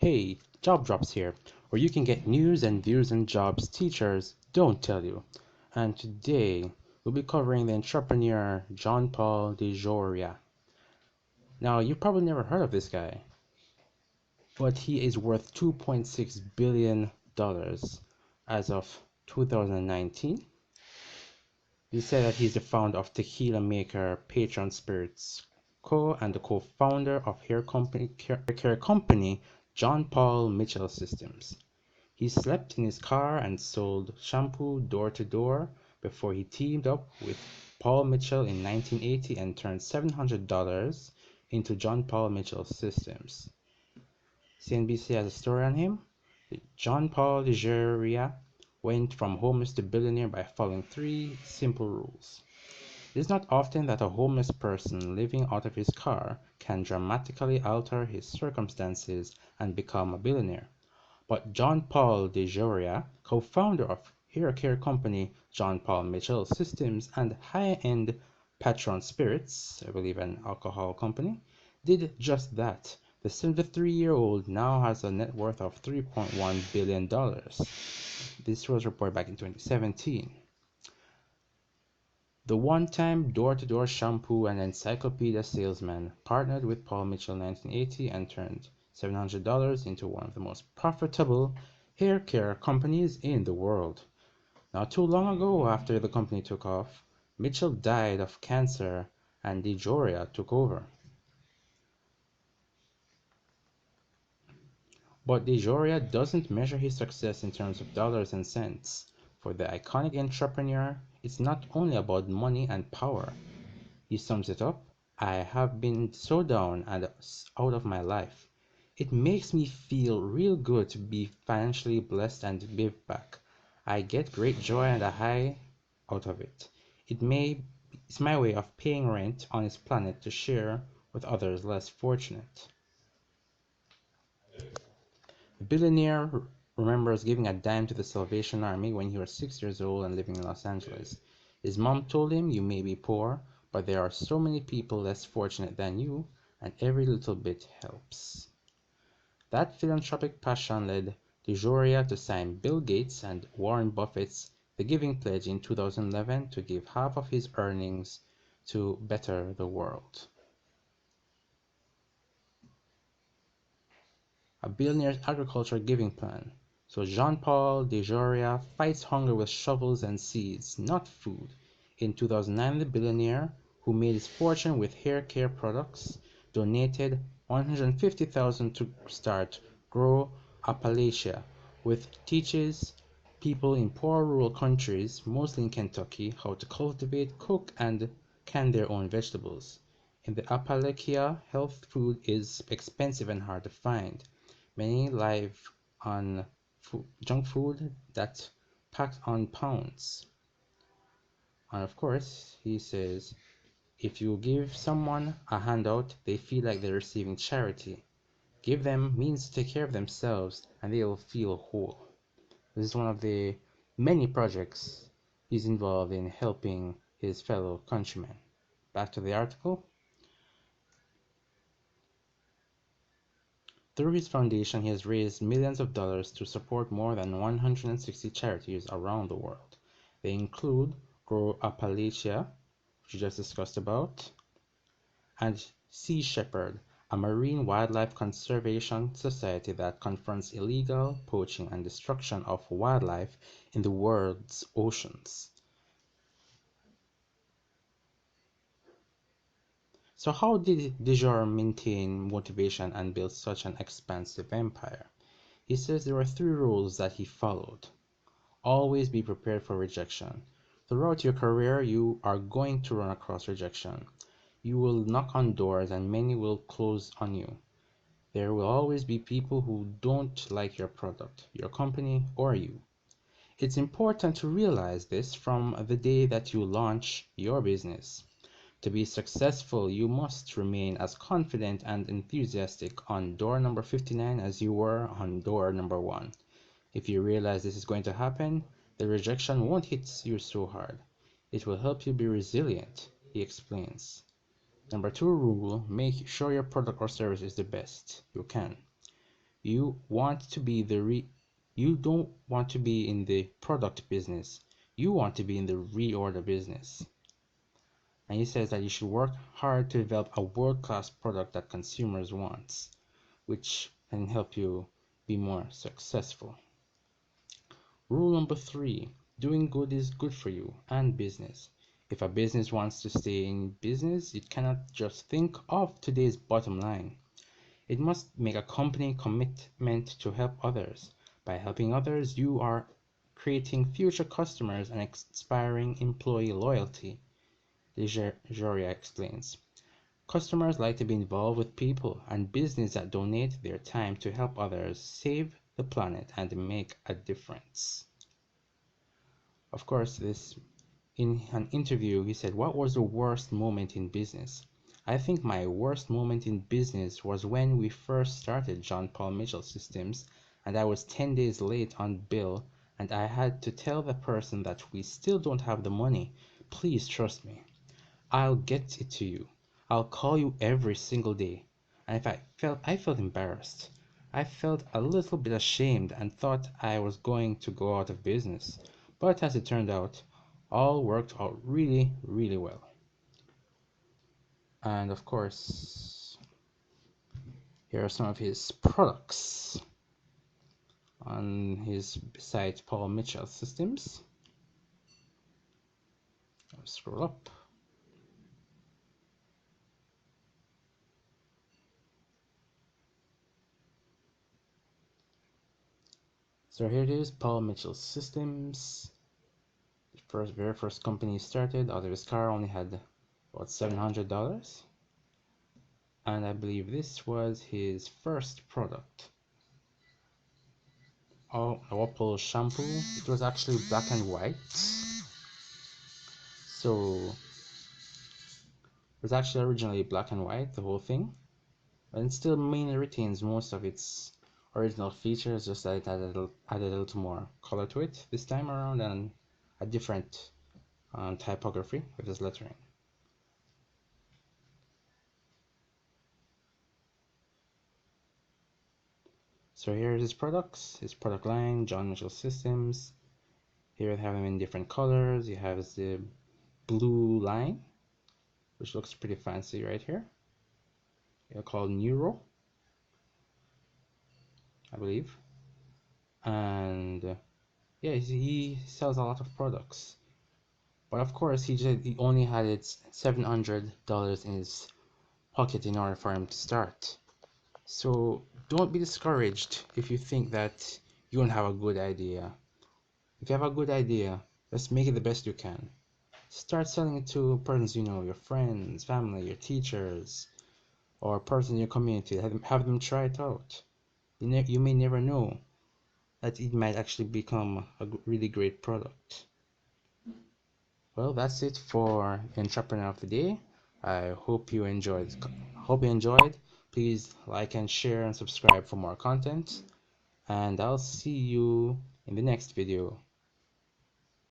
Hey, Job Drops here, where you can get news and views on jobs teachers don't tell you. And today, we'll be covering the entrepreneur John Paul DeJoria. Now, you've probably never heard of this guy, but he is worth $2.6 billion as of 2019. He said that he's the founder of tequila maker Patron Spirits Co. and the co-founder of hair care company John Paul Mitchell Systems. He slept in his car and sold shampoo door to door before he teamed up with Paul Mitchell in 1980 and turned $700 into John Paul Mitchell Systems. CNBC has a story on him. John Paul DeJoria went from homeless to billionaire by following three simple rules. It is not often that a homeless person living out of his car can dramatically alter his circumstances and become a billionaire. But John Paul DeJoria, co-founder of hair care company John Paul Mitchell Systems and high-end Patron Spirits, I believe an alcohol company, did just that. The 73-year-old now has a net worth of $3.1 billion. This was reported back in 2017. The one-time door-to-door shampoo and encyclopedia salesman partnered with Paul Mitchell in 1980 and turned $700 into one of the most profitable hair care companies in the world. Not too long ago, after the company took off, Mitchell died of cancer and DeJoria took over. But DeJoria doesn't measure his success in terms of dollars and cents. For the iconic entrepreneur, it's not only about money and power. He sums it up: I have been so down and out of my life. It makes me feel real good to be financially blessed and give back. I get great joy and a high out of it. It's my way of paying rent on this planet to share with others less fortunate. The billionaire remembers giving a dime to the Salvation Army when he was 6 years old and living in Los Angeles. His mom told him, "You may be poor, but there are so many people less fortunate than you, and every little bit helps." That philanthropic passion led DeJoria to sign Bill Gates and Warren Buffett's The Giving Pledge in 2011 to give half of his earnings to better the world. A billionaire's agriculture giving plan. So Jean-Paul DeJoria fights hunger with shovels and seeds, not food. In 2009, the billionaire, who made his fortune with hair care products, donated $150,000 to start Grow Appalachia, which teaches people in poor rural countries, mostly in Kentucky, how to cultivate, cook, and can their own vegetables. In the Appalachia, health food is expensive and hard to find. Many live on junk food that's packed on pounds. And of course, he says, if you give someone a handout, they feel like they're receiving charity. Give them means to take care of themselves and they'll feel whole. This is one of the many projects he's involved in helping his fellow countrymen. Back to the article. Through his foundation, he has raised millions of dollars to support more than 160 charities around the world. They include Grow Appalachia, which we just discussed about, and Sea Shepherd, a marine wildlife conservation society that confronts illegal poaching and destruction of wildlife in the world's oceans. So how did DeJoria maintain motivation and build such an expansive empire? He says there were three rules that he followed. Always be prepared for rejection. Throughout your career, you are going to run across rejection. You will knock on doors and many will close on you. There will always be people who don't like your product, your company, or you. It's important to realize this from the day that you launch your business. To be successful, you must remain as confident and enthusiastic on door number 59 as you were on door number 1. If you realize this is going to happen, the rejection won't hit you so hard. It will help you be resilient, he explains. Number 2 rule, make sure your product or service is the best you can. You don't want to be in the product business. You want to be in the reorder business. And he says that you should work hard to develop a world-class product that consumers want, which can help you be more successful. Rule number 3, doing good is good for you and business. If a business wants to stay in business, it cannot just think of today's bottom line. It must make a company commitment to help others. By helping others, you are creating future customers and inspiring employee loyalty, DeJoria explains. Customers like to be involved with people and business that donate their time to help others save the planet and make a difference. Of course, in an interview, he said, "What was the worst moment in business?" I think my worst moment in business was when we first started John Paul Mitchell Systems and I was 10 days late on bill and I had to tell the person that we still don't have the money. Please trust me. I'll get it to you. I'll call you every single day. And if I felt embarrassed. I felt a little bit ashamed and thought I was going to go out of business. But as it turned out, all worked out really, really well. And of course, here are some of his products on his site, Paul Mitchell Systems. I'll scroll up. So here it is, Paul Mitchell Systems. Very first company he started out of his car only had about $700. And I believe this was his first product. Oh, a Whirlpool shampoo. It was actually black and white. So it was actually originally black and white, the whole thing. But it still mainly retains most of its original features, just that it added a little more color to it this time around and a different typography with its lettering. So here are his products, his product line, John Mitchell Systems. Here I have them in different colors. You have the blue line, which looks pretty fancy right here. They're called Neuro, I believe. And yeah, he sells a lot of products. But of course, he only had its $700 in his pocket in order for him to start. So don't be discouraged if you think that you don't have a good idea. If you have a good idea, just make it the best you can. Start selling it to persons you know, your friends, family, your teachers, or persons in your community. Have them try it out. You may never know that it might actually become a really great product. Well, that's it for Entrepreneur of the Day. I hope you enjoyed. Please like and share and subscribe for more content. And I'll see you in the next video.